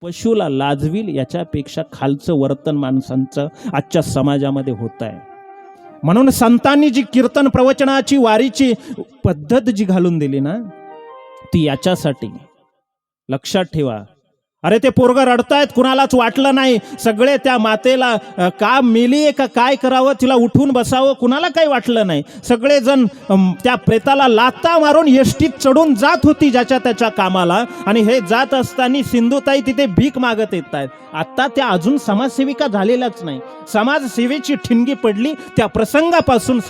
पशुला लाजवील याच्यापेक्षा खालचं वर्तन माणसांचं आजच्या समाजामध्ये होत आहे. म्हणून संतांनी जी कीर्तन प्रवचनाची वारीची पद्धत जी घालून दिली ना, ती याच्यासाठी. लक्षात ठेवा. अरे ते पोरगं रडतायत, कुणालाच वाटलं नाही. सगळे त्या मातेला का मेली का काय करावं, तिला उठून बसावं, कुणाला काही वाटलं नाही. सगळेजण त्या प्रेताला लाथा मारून एसटीत चढून जात होती ज्याच्या त्याच्या कामाला. आणि हे जात असताना सिंधुताई तिथे भीक मागत येत आहेत. आता त्या अजून समाजसेविका झालेल्याच नाही. समाजसेवेची ठिणगी पडली त्या प्रसंगापासून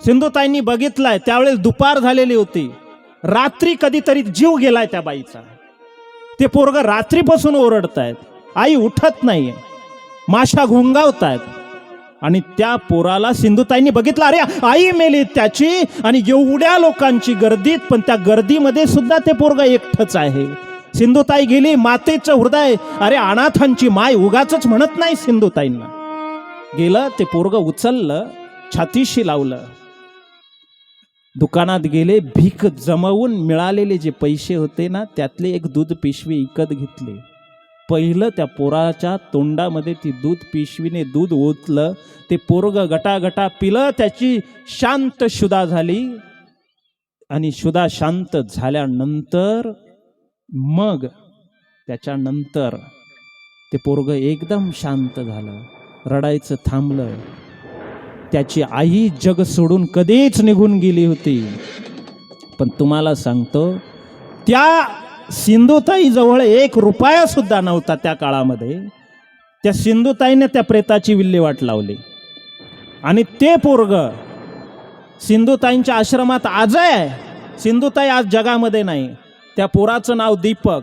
सिंधुताईंनी बघितलाय. त्यावेळेस दुपार झालेली होती. रात्री कधीतरी जीव गेलाय त्या बाईचा. ते पोरग रात्रीपासून ओरडतायत, आई उठत नाहीये, माशा घुंगावतायत. आणि त्या पोराला सिंधुताईंनी बघितलं, अरे आई मेली त्याची आणि एवढ्या लोकांची गर्दीत, पण त्या गर्दीमध्ये सुद्धा ते पोरग एकटंच आहे. सिंधुताई गेली, मातेचं हृदय, अरे अनाथांची माय उगाच म्हणत नाही सिंधुताईंना. गेलं ते पोरग, उचललं, छातीशी लावलं, दुकानात गेले, भीक जमवून मिळालेले जे पैसे होते ना, त्यातले एक दूध पिशवी विकत घेतले. पहिलं त्या पोराच्या तोंडामध्ये ती दूध पिशवीने दूध ओतलं. ते पोरग गटागटा पिलं. त्याची शांत शुदा झाली. आणि शुदा शांत झाल्यानंतर मग त्याच्यानंतर ते पोरग एकदम शांत झालं, रडायचं थांबलं. त्याची आई जग सोडून कधीच निघून गेली होती. पण तुम्हाला सांगतो, त्या सिंधुताई जवळ 1 रुपया सुद्धा नव्हता त्या काळामध्ये. त्या सिंधुताईने त्या प्रेताची विल्हेवाट लावली. आणि ते पोरग सिंधुताईंच्या आश्रमात आज आहे. सिंधुताई आज जगामध्ये नाही. त्या पोराचं नाव दीपक.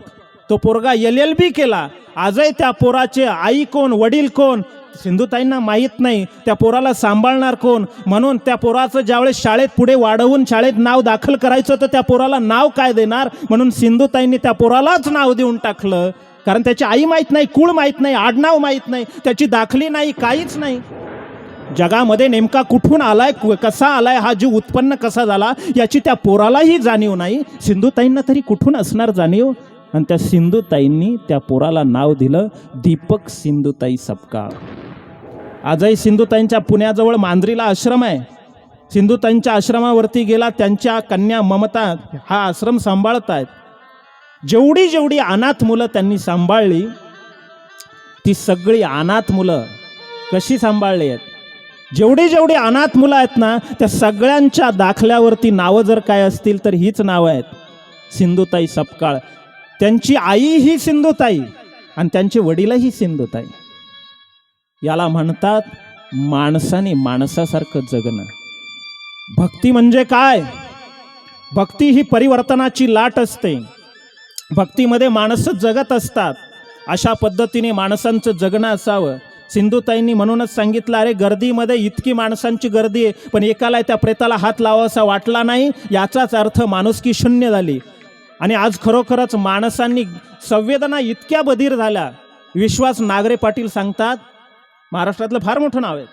तो पोरगा LLB केला. आजही त्या पोराचे आई कोण, वडील कोण, सिंधुताईंना माहीत नाही. त्या पोराला सांभाळणार कोण. म्हणून त्या पोराचं ज्यावेळेस शाळेत पुढे वाढवून शाळेत नाव दाखल करायचं, तर त्या पोराला नाव काय देणार, म्हणून सिंधुताईंनी त्या पोरालाच नाव देऊन टाकलं. कारण त्याची आई माहीत नाही, कुळ माहीत नाही, आडनाव माहीत नाही, त्याची दाखली नाही, काहीच नाही. जगामध्ये नेमका कुठून आलाय, कसा आलाय, हा जीव उत्पन्न कसा झाला याची त्या पोरालाही जाणीव नाही. सिंधुताईंना तरी कुठून असणार जाणीव. आणि त्या सिंधुताईंनी त्या पोराला नाव दिलं दीपक सिंधुताई सपकाळ. आजही सिंधुताईंच्या पुण्याजवळ मांजरीला आश्रम आहे. सिंधुताईंच्या आश्रमावरती गेला, त्यांच्या कन्या ममता हा आश्रम सांभाळत आहेत. जेवढी अनाथ मुलं त्यांनी सांभाळली, ती सगळी अनाथ मुलं कशी सांभाळली आहेत. जेवढी अनाथ मुलं आहेत ना, त्या सगळ्यांच्या दाखल्यावरती नावं जर काय असतील तर हीच नावं आहेत, सिंधुताई सपकाळ. त्यांची आई ही सिंधुताई आणि त्यांचे वडीलही सिंधुताई. याला म्हणतात माणसाने माणसासारखं जगणं. भक्ती म्हणजे काय? भक्ती ही परिवर्तनाची लाट असते. भक्तीमध्ये माणसं जगत असतात. अशा पद्धतीने माणसांचं जगणं असावं. सिंधुताईंनी म्हणूनच सांगितलं, अरे गर्दीमध्ये इतकी माणसांची गर्दी आहे, पण एकाला त्या प्रेताला हात लावासा वाटला नाही. याचाच अर्थ माणुसकी शून्य झाली. आणि आज खरोखरच माणसांनी संवेदना इतक्या बधीर झाल्या. विश्वास नागरे पाटील सांगतात, महाराष्ट्रातलं फार मोठं नाव आहे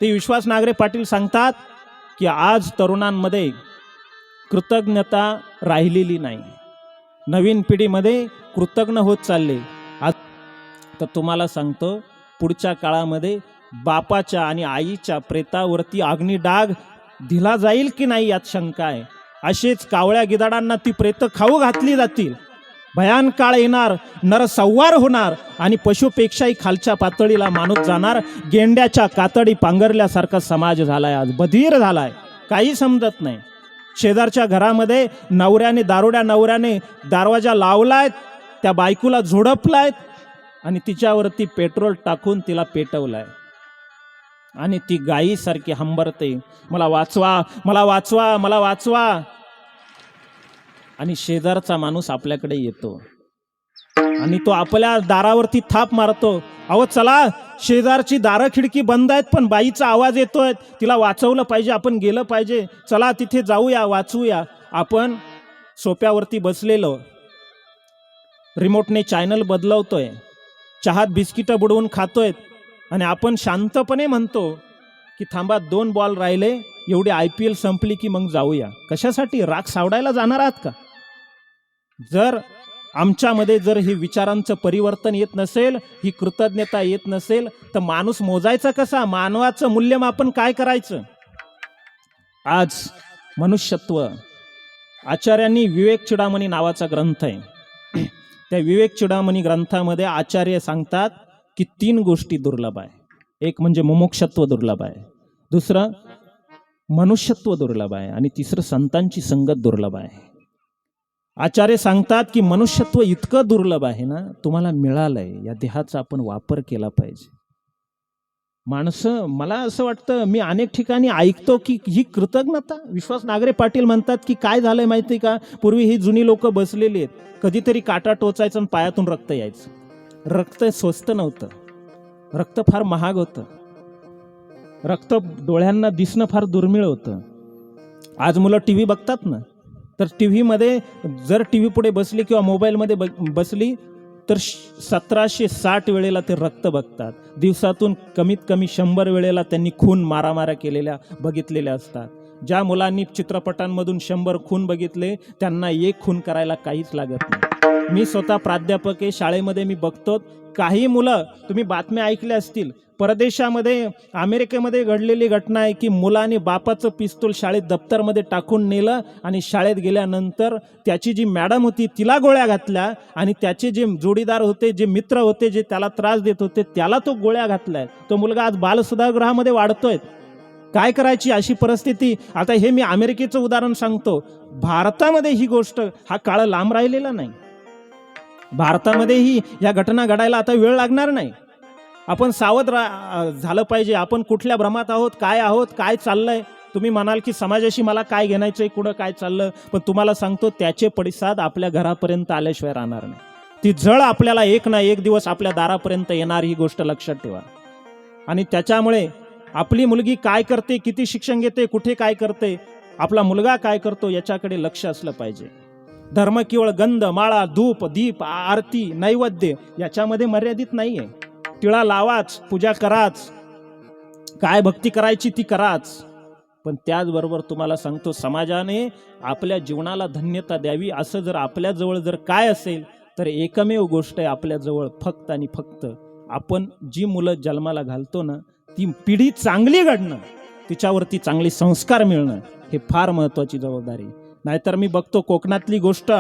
ते, विश्वास नागरे पाटील सांगतात की आज तरुणांमध्ये कृतज्ञता राहिलेली नाही. नवीन पिढीमध्ये कृतज्ञ होत चालले. आज तर तुम्हाला सांगतो, पुढच्या काळामध्ये बापाच्या आणि आईच्या प्रेतावरती अग्निडाग दिला जाईल की नाही यात शंका आहे. असेच कावळ्या गिधाडांना ती प्रेत खाऊ घातली जातील. भयान काळ येणार, नरसंहार होणार आणि पशुपेक्षाही खालच्या पातळीला माणूस जाणार. गेंड्याच्या कातडी पांघरल्यासारखा समाज झालाय, आज बधीर झालाय, काही समजत नाही. शेजारच्या घरामध्ये दारुड्या नवऱ्याने दरवाजा लावलाय, त्या बायकोला झोडपलाय आणि तिच्यावरती पेट्रोल टाकून तिला पेटवलाय. आणि ती गायीसारखी हंबरते, मला वाचवा, मला वाचवा, मला वाचवा. आणि शेजारचा माणूस आपल्याकडे येतो आणि तो आपल्या दारावरती थाप मारतो, अहो चला, शेजारची दारं खिडकी बंद आहेत पण बाईचा आवाज येतोय, तिला वाचवलं पाहिजे, आपण गेलं पाहिजे, चला तिथे जाऊया, वाचूया. आपण सोप्यावरती बसलेलो, रिमोटने चॅनल बदलवतोय, चहात बिस्किटं बुडवून खातोय आणि आपण शांतपणे म्हणतो की थांबा, 2 बॉल राहिले, एवढी IPL संपली की मग जाऊया. कशासाठी? राग सावडायला जाणार आहात का? जर आमच्यामध्ये जर हे विचारांचं परिवर्तन येत नसेल, ही कृतज्ञता येत नसेल, तर माणूस मोजायचा कसा? मानवाचं मूल्यमापन काय करायचं? आज मनुष्यत्व, आचार्यांनी विवेक चूडामणी नावाचा ग्रंथ आहे. त्या विवेक चूडामणी ग्रंथामध्ये आचार्य सांगतात की 3 गोष्टी दुर्लभ आहे. एक म्हणजे मुमुक्षत्व दुर्लभ आहे, दुसरं मनुष्यत्व दुर्लभ आहे, आणि तिसरं संतांची संगत दुर्लभ आहे. आचार्य सांगतात की मनुष्यत्व इतकं दुर्लभ आहे ना, तुम्हाला मिळालंय, या देहाचा आपण वापर केला पाहिजे. माणसं, मला असं वाटतं, मी अनेक ठिकाणी ऐकतो की ही कृतज्ञता. विश्वास नागरे पाटील म्हणतात की काय झालंय माहिती का, पूर्वी ही जुनी लोक बसलेली आहेत, कधीतरी काटा टोचायचं आणि पायातून रक्त यायचं. रक्त स्वस्त नव्हतं, रक्त फार महाग होतं, रक्त डोळ्यांना दिसणं फार दुर्मिळ होतं. आज मुलं टी व्ही बघतात ना, तर टी व्हीमध्ये जर टी व्ही पुढे बसली किंवा मोबाईलमध्ये बसली तर 1760 वेळेला ते रक्त बघतात. दिवसातून कमीत कमी 100 वेळेला त्यांनी खून मारामाऱ्या केलेल्या बघितलेल्या असतात. ज्या मुलांनी चित्रपटांमधून 100 खून बघितले, त्यांना 1 खून करायला काहीच लागत नाही. मी स्वतः प्राध्यापक आहे, शाळेमध्ये मी बघतो, काही मुलं, तुम्ही बातम्या ऐकल्या असतील, परदेशामध्ये अमेरिकेमध्ये घडलेली घटना आहे की मुलाने बापाचं पिस्तूल शाळेत दप्तरमध्ये टाकून नेलं आणि शाळेत गेल्यानंतर त्याची जी मॅडम होती तिला गोळ्या घातल्या, आणि त्याचे जे जोडीदार होते, जे मित्र होते, जे त्याला त्रास देत होते, त्याला तो गोळ्या घातलाय. तो मुलगा आज बालसुधारगृहामध्ये वाढतोय. काय करायची अशी परिस्थिती? आता हे मी अमेरिकेचं उदाहरण सांगतो. भारतामध्ये ही गोष्ट, हा काळ लांब राहिलेला नाही. भारतामध्येही या घटना घडायला आता वेळ लागणार नाही. आपण सावध झालं पाहिजे. आपण कुठल्या भ्रमात आहोत, काय चाललंय? तुम्ही म्हणाल की समाजाशी मला काय घेणायचंय, कुठं काय चाललं, पण तुम्हाला सांगतो त्याचे पडसाद आपल्या घरापर्यंत आल्याशिवाय राहणार नाही. ती झळ आपल्याला एक ना एक दिवस आपल्या दारापर्यंत येणार, ही गोष्ट लक्षात ठेवा. आणि त्याच्यामुळे आपली मुलगी काय करते, किती शिक्षण घेते, कुठे काय करते, आपला मुलगा काय करतो, याच्याकडे लक्ष असलं पाहिजे. धर्म केवळ गंध, माळा, धूप, दीप, आरती, नैवेद्य याच्यामध्ये मर्यादित नाहीये. टिळा लावाच, पूजा कराच, काय भक्ती करायची ती कराच, पण त्याचबरोबर तुम्हाला सांगतो, समाजाने आपल्या जीवनाला धन्यता द्यावी. असं जर आपल्याजवळ जर काय असेल, तर एकमेव गोष्ट आहे आपल्याजवळ, फक्त आणि फक्त आपण जी मुलं जन्माला घालतो ना, ती पिढी चांगली घडणं, तिच्यावरती चांगले संस्कार मिळणं, हे फार महत्त्वाची जबाबदारी. नाहीतर मी बघतो कोकणातली गोष्ट,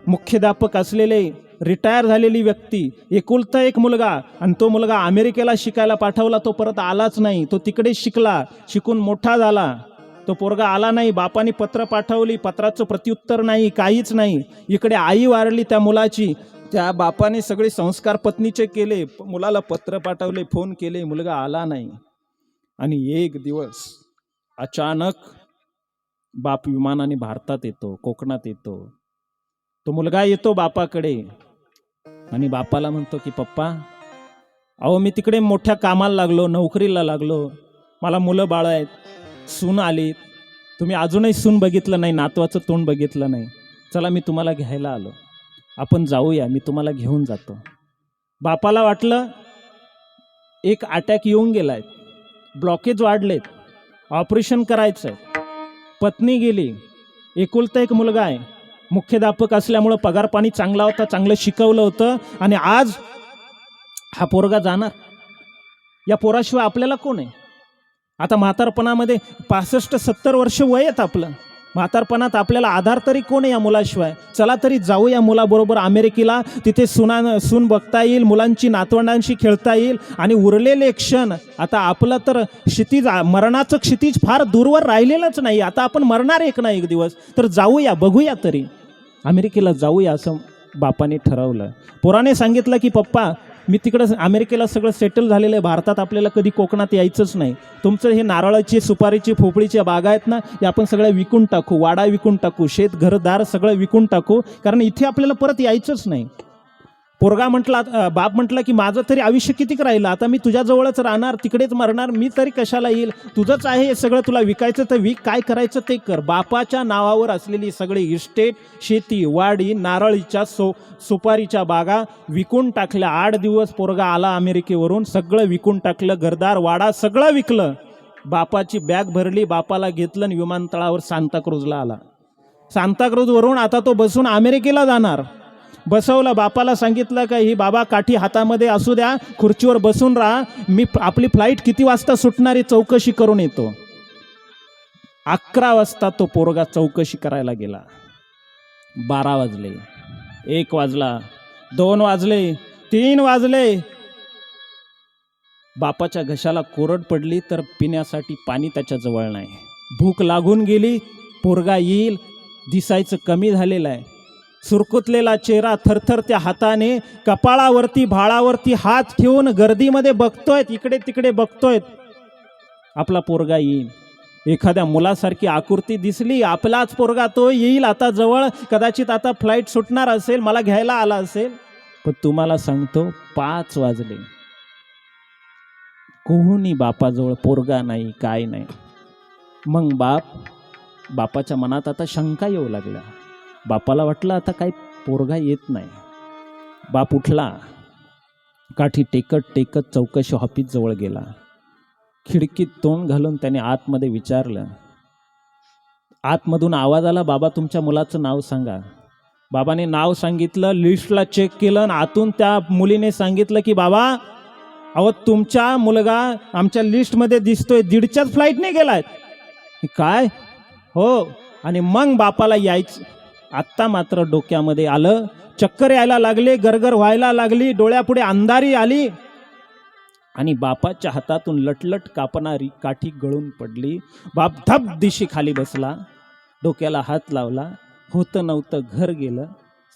मुख्याध्यापक असलेले रिटायर झालेली व्यक्ती, एकुलता एक मुलगा, आणि तो मुलगा अमेरिकेला शिकायला पाठवला, तो परत आलाच नाही. तो तिकडे शिकला, शिकून मोठा झाला, तो पोरगा आला नाही. बापाने पत्र पाठवली, पत्राचं प्रत्युत्तर नाही, काहीच नाही. इकडे आई वारली त्या मुलाची, त्या बापाने सगळे संस्कार पत्नीचे केले, मुलाला पत्र पाठवले, फोन केले, मुलगा आला नाही. आणि एक दिवस अचानक बाप विमानाने भारतात येतो, कोकणात येतो. तो मुलगा येतो बापाकडे आणि बापाला म्हणतो की पप्पा, अहो मी तिकडे मोठ्या कामाला लागलो, नोकरीला लागलो, मला मुलं बाळ आहेत, सून आली, तुम्ही अजूनही सून बघितलं नाही, नातवाचं तोंड बघितलं नाही, चला मी तुम्हाला घ्यायला आलो, आपण जाऊया, मी तुम्हाला घेऊन जातो. बापाला वाटलं एक अटॅक येऊन गेलाय, ब्लॉकेज वाढलेत, ऑपरेशन करायचंय. पत्नी गेली, एकुलता एक मुलगा आहे, मुख्याध्यापक असल्यामुळं पगार पाणी चांगला होता, चांगलं शिकवलं होतं, आणि आज हा पोरगा जाणार. या पोराशिवाय आपल्याला कोण आहे? आता म्हातारपणामध्ये 65-70 वर्ष वय आहेत आपलं, म्हातारपणात आपल्याला आधार तरी कोण आहे या मुलाशिवाय? चला तरी जाऊ या मुलाबरोबर अमेरिकेला, तिथे सून बघता येईल, मुलांची नातवंडांशी खेळता येईल, आणि उरलेले क्षण, आता आपलं तर क्षितिज, मरणाचं क्षितिज फार दूरवर राहिलेलंच नाही, आता आपण मरणार एक ना एक दिवस, तर जाऊया, बघूया तरी, अमेरिकेला जाऊया, असं बापाने ठरवलं. पोराने सांगितलं की पप्पा, मी तिकडं अमेरिकेला सगळं सेटल झालेलं आहे, भारतात आपल्याला कधी कोकणात यायचंच नाही. तुमचं हे नारळाची, सुपारीची, फोपळीच्या बागा आहेत ना, हे आपण सगळ्या विकून टाकू, वाडा विकून टाकू, शेत घरदार सगळं विकून टाकू, कारण इथे आपल्याला परत यायचंच नाही. पोरगा म्हटला, बाप म्हटला की माझं तरी आयुष्य कितीक राहिलं, आता मी तुझ्याजवळच राहणार, तिकडेच मरणार, मी तरी कशाला येईल, तुझंच आहे हे सगळं, तुला विकायचं तर विक, काय करायचं ते कर. बापाच्या नावावर असलेली सगळी इस्टेट, शेती, वाडी, नारळीच्या सुपारीच्या बागा विकून टाकल्या. 8 दिवस पोरगा आला अमेरिकेवरून, सगळं विकून टाकलं, घरदार, वाडा सगळं विकलं, बापाची बॅग भरली, बापाला घेतलं आणि विमानतळावर सांताक्रूजला आला. सांताक्रूजवरून आता तो बसून अमेरिकेला जाणार. बसवलं. बापाला सांगितलं का ही बाबा काठी हातामध्ये असू द्या, खुर्चीवर बसून राहा, मी आपली फ्लाईट किती वाजता सुटणारी चौकशी करून येतो. 11 वाजता तो पोरगा चौकशी करायला गेला. 12 वाजले, 1 वाजला, 2 वाजले, 3 वाजले. बापाच्या घशाला कोरड पडली तर पिण्यासाठी पाणी त्याच्या जवळ नाही. भूक लागून गेली. पोरगा येईल, दिसायचं कमी झालेलं आहे. सुरकुतलेला चेहरा, थरथरत्या हाताने कपाळावरती भाळावरती हात ठेवून गर्दीमध्ये बघतोय, इकडे तिकडे बघतोय. आपला पोरगा येईल. एखाद्या मुलासारखी आकृती दिसली, आपलाच पोरगा, तो येईल आता जवळ, कदाचित आता फ्लाईट सुटणार असेल, मला घ्यायला आला असेल. पण तुम्हाला सांगतो 5 वाजले, कोणी बापाजवळ पोरगा नाही, काय नाही. मग बापाच्या मनात आता शंका येऊ लागल्या. बापाला वाटलं आता काही पोरगा येत नाही. बाप उठला, काठी टेकत टेकत चौकशी ऑफिस जवळ गेला. खिडकीत तोंड घालून त्याने आतमध्ये विचारलं. आतमधून आवाज आला, बाबा तुमच्या मुलाचं नाव सांगा. बाबाने नाव सांगितलं, लिस्टला चेक केलं आणि आतून त्या मुलीने सांगितलं की बाबा, अहो तुमचा मुलगा आमच्या लिस्टमध्ये दिसतोय, 1:30च्याच फ्लाईटने गेलाय. काय? हो. आणि मग बापाला यायचं. आत्ता मात्र डोक्यामध्ये आलं, चक्कर यायला लागले, गरगर व्हायला लागली, डोळ्यापुढे अंधारी आली आणि बापाच्या हातातून लटलट कापणारी काठी गळून पडली. बाप धब दिशी खाली बसला, डोक्याला हात लावला. होतं नव्हतं घर गेलं,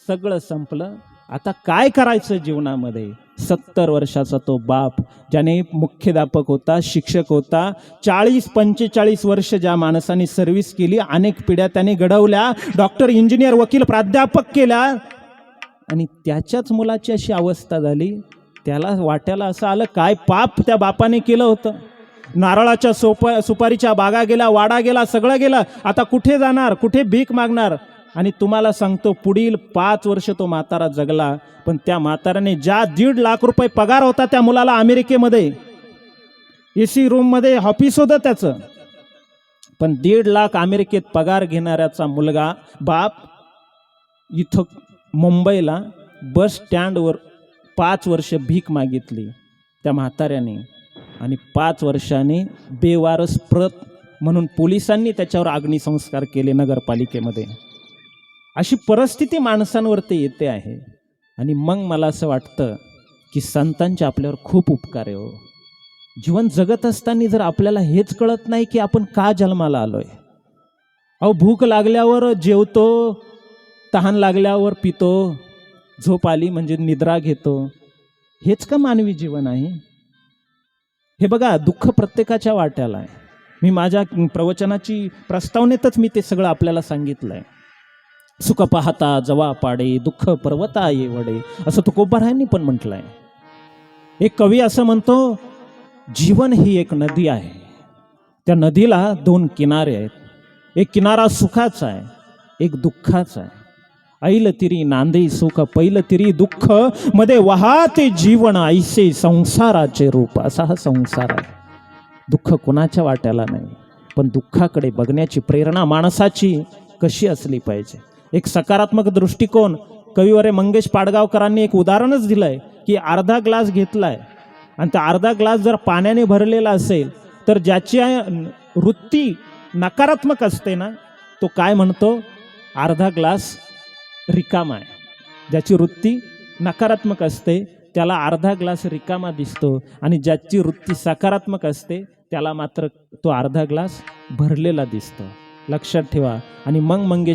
सगळं संपलं. आता काय करायचं जीवनामध्ये? 70 वर्षाचा तो बाप, ज्याने मुख्याध्यापक होता, शिक्षक होता, 40-45 वर्ष ज्या माणसाने सर्व्हिस केली, अनेक पिढ्या त्याने घडवल्या, डॉक्टर, इंजिनियर, वकील, प्राध्यापक केल्या, आणि त्याच्याच मुलाची अशी अवस्था झाली. त्याला वाट्याला असं आलं, काय पाप त्या बापाने केलं होतं. नारळाच्या सुपारीच्या बागा गेला, वाडा गेला, सगळं गेलं. आता कुठे जाणार, कुठे भीक मागणार? आणि तुम्हाला सांगतो, पुढील 5 वर्ष तो म्हातारा जगला. पण त्या म्हाताराने ज्या 1.5 लाख रुपये पगार होता त्या मुलाला, अमेरिकेमध्ये AC रूममध्ये ऑफिस होतं त्याचं, पण 1.5 लाख अमेरिकेत पगार घेणाऱ्याचा मुलगा, बाप इथं मुंबईला बस स्टँडवर 5 वर्ष भीक मागितली त्या म्हाताऱ्याने. आणि 5 वर्षांनी बेवारस प्रत म्हणून पोलिसांनी त्याच्यावर अग्निसंस्कार केले नगरपालिकेमध्ये. अशी परिस्थिती माणसांवरती येते आहे. आणि मग मला असं वाटतं की संतांचे आपल्यावर खूप उपकार आहे. हो, जीवन जगत असताना जर आपल्याला हेच कळत नाही की आपण का जन्माला आलोय. अहो, भूक लागल्यावर जेवतो, तहान लागल्यावर पितो, झोप आली म्हणजे निद्रा घेतो, हेच का मानवी जीवन आहे? हे बघा, दुःख प्रत्येकाच्या वाट्याला आहे. मी माझ्या प्रवचनाची प्रस्तावनेतच मी ते सगळं आपल्याला सांगितलं आहे. सुख पाहता जवा पाडे, दुःख पर्वता ये वडे, असं तुकोबारायांनी पण म्हटलंय. एक कवी असं म्हणतो, जीवन ही एक नदी आहे, त्या नदीला 2 किनारे आहेत. एक किनारा सुखाचा आहे, एक दुःखाचा आहे. ऐल तिरी नांदे सुख, पैल तिरी दुःख, मध्ये वाहते जीवन ऐसे संसाराचे रूप. असा हा संसार आहे. दुःख कोणाच्या वाट्याला नाही, पण दुःखाकडे बघण्याची प्रेरणा माणसाची कशी असली पाहिजे. एक सकारात्मक दृष्टिकोन. कविवर्य मंगेश पाडगावकरांनी एक उदाहरणच दिलंय की अर्धा ग्लास घेतलाय आणि त्या अर्धा ग्लास जर पाण्याने भरलेला असेल तर ज्याची वृत्ती नकारात्मक असते ना, तो काय म्हणतो? अर्धा ग्लास रिकामा आहे. ज्याची वृत्ती नकारात्मक असते त्याला अर्धा ग्लास रिकामा दिसतो, आणि ज्याची वृत्ती सकारात्मक असते त्याला मात्र तो अर्धा ग्लास भरलेला दिसतो. लक्षात ठेवा. आणि मग मंगेश